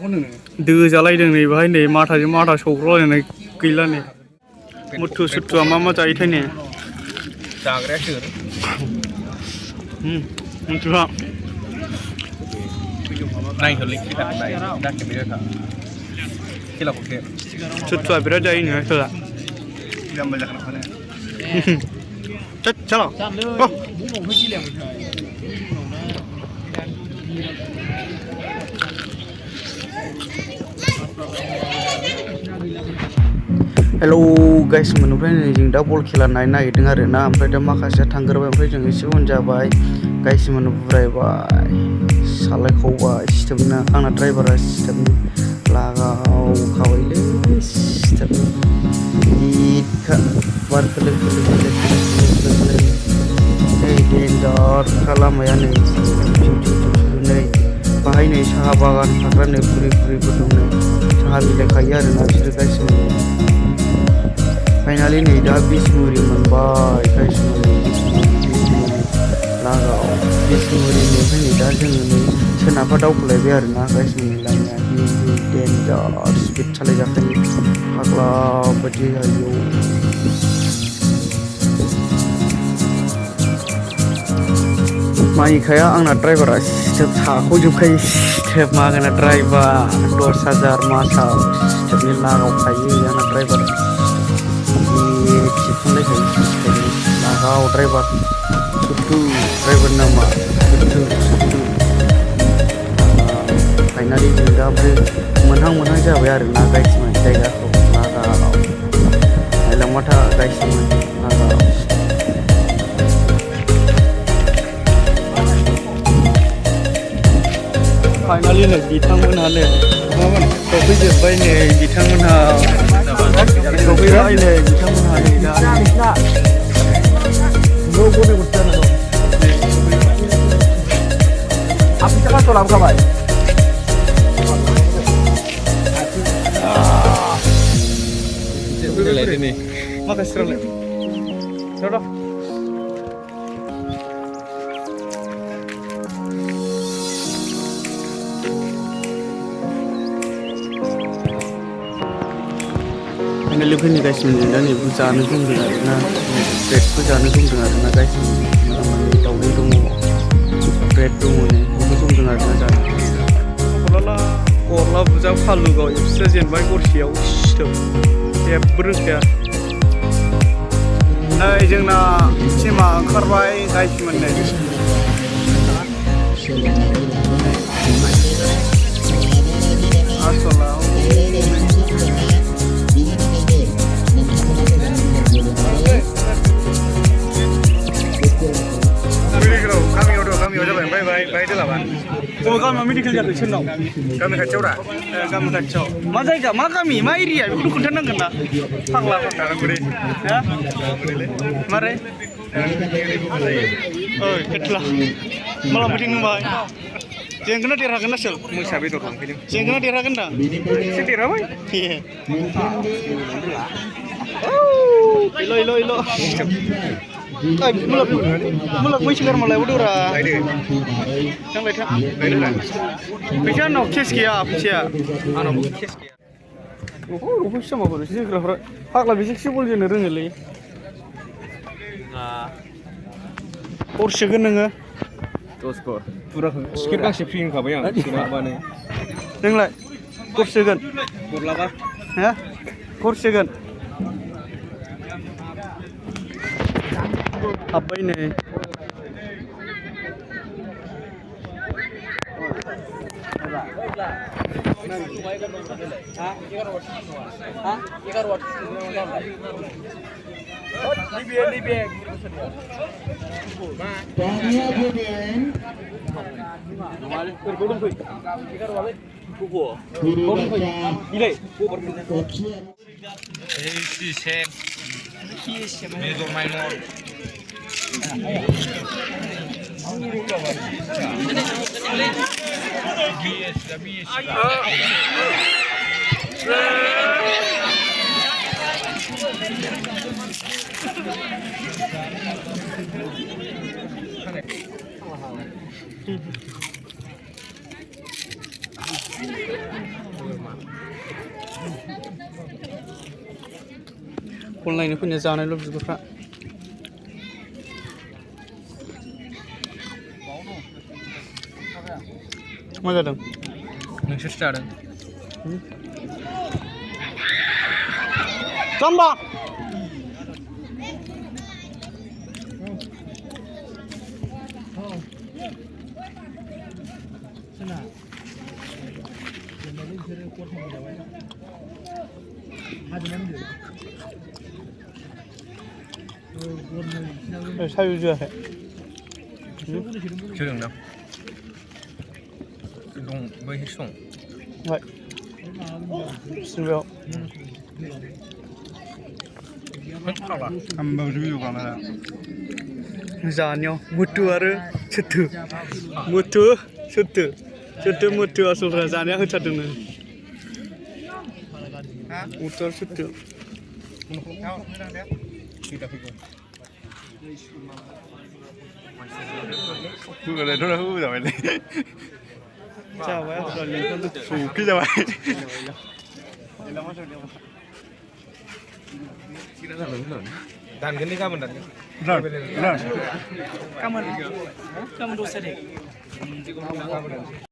दो जालायदों नै बाहाय नै माथाजों माथा सौग्रावलायनाय गैला नै मुथु सुथुआ मा जायोथाय नै जाग्राया सोर मुथुआ नायहरलै खेलाखौ सुथुआ बिराद जायो नो खेला चलो हेलो गाइस ओमफ्राय नै जों दा बल खेला नायनो नागिरदों आरो ना ओमफ्राय दा माखासेया थांग्रोबाय ओमफ्राय जों एसे उन जाबाय गाइस बुरायबाय सालायखावबाय सिथोबनो आंना ड्राइभारा सिथोबनो लागावखाबायलै सिथोबनो इदखा बार खोलो खोलो नै देन्जारखा लामाया नै नै बाहाय नै साहा बागान थाग्रा नै बुरैफोर दं नै साहा बिलाइ खायो आरोना बिसोरो गाइस फाइनालि नै दा बिसमुरि मोनबाय गाइस लागाव बिसमुरिनिफ्राय नै दा जोङो नै सोनाबहा दावखोलायबाय आरोना गाइस लामाया देन्जार स्पिड सालायजाखायो फाग्ला बायदि जायो मानिखाया आंना ड्राइभारा सिथोब साख'जोबखायो सिथोब मागोना ड्राइभार 10,000 मासाव सिथोबनि लागावखायो आंना ड्राइभारा थिफुंलायखायो सिथोबनि लागाव ड्राइभार सुथु ड्राइभार नामा सुथु फाइनालि जों दा ओमफ्राय मोनहां जाबाय आरोना गाइसमोन जायगाखौ लागाव नायलांबाथा गाइसमोन लागाव फाइनालि नै बिथांमोनहानो सफैजोब्बाय नै बिथांमोनहा सफैबाय नै बिथांमोनहा नै दा आपनि थाखाय लाबोखाबाय माखासे रावलाय फाइनालि फैनो गाइसमोन दा नै जानो दंदों आरोना ब्रेडबो जानो दंदों आरोना गाइसमोन दाउदै दङ ब्रेड दङ नै बेखौ दंदों आरोना जानो गरला बुजा फालुगाव एबसे जेनबाय गरसेयाव सिथोब जेबो रोंखाया नै जोंना टिमा ओंखारबाय गाइसमोन नै आसलाव गामियाव जाबाय ओमफ्राय बाहाय दोलाबान गामियाव मेडिकेल जादों सोरनाव गामि खाथियाव दा गामि खाथियाव मा जायगा मा गामि मा एरिया बेखौथ' खोन्थानांगोन ना फाग्ला मारै खेथला माला फैदों नोंबाय जेंगोना देरहागोन ना सोर मोसा बेदर लांफैदों जेंगोना देरहागोन दा एसे देरहाबाय इल' मुलुग मैसो गारमालाय उदरा थांलाय फैसा आंनाव केस गैया फैसाया आंनाव केस गैया फैसा माबाफोर एसे जोग्राफ्रा फाग्ला बेसे बल जोनो रोङोलै हरसेगोन नोङो 10 कर फुराखौ टिकेट गांसे फ्रि होखाबाय आं सोनाबानो नोंलाय हरसेगोन गरलाबा हा हरसेगोन हाब्बाय नै बल नायनो फैनो जानायल' बिगुरफ्रा मा जादों नोंसोरसो जादों जाम्बा 사유 줘야 해. 조용나. 동 왜 했어? 네. 슬벼. 한번 review 가면. जानियाव मुतु आरो सोतु मुतु सोतु सोतु मुतु आसलफ्रा जानाया होथारदोंनो मुतु आरो सोतु 그거를 후보자 말래. जाबाय आसला लिंखौनो 좋게 잡아. दानगोनलै गाबोन दानगोन गाबोन दसे